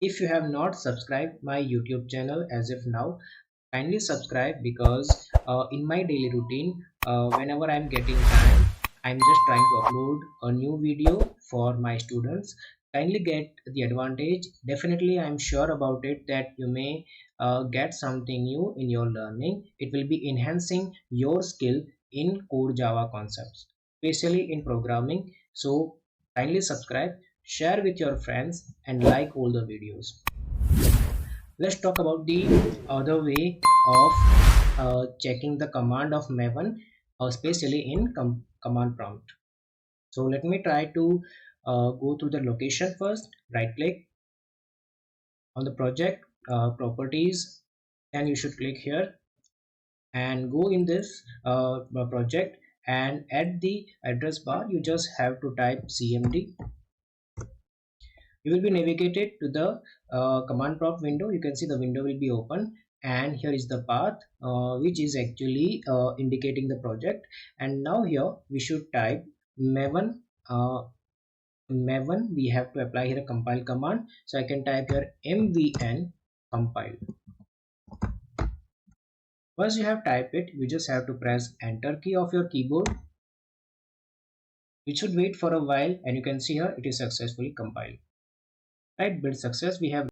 If you have not subscribed my YouTube channel as of now, kindly subscribe because in my daily routine, whenever I'm getting time, I'm just trying to upload a new video for my students. Kindly get the advantage. Definitely, I'm sure about it that you may get something new in your learning. It will be enhancing your skill in core Java concepts, especially in programming. So kindly subscribe, share with your friends, and like all the videos. Let's talk about the other way of checking the command of Maven, especially in command prompt. So let me try to go to the location first. Right click on the project, properties, and you should click here and go in this project, and at the address bar you just have to type cmd. You will be navigated to the command prompt window. You can see the window will be open, and here is the path which is actually indicating the project. And now here we should type maven. uh, Maven, we have to apply here a compile command, so I can type here mvn compile. Once you have typed it, you just have to press enter key of your keyboard. It should wait for a while, and you can see here it is successfully compiled. Right, build success. We have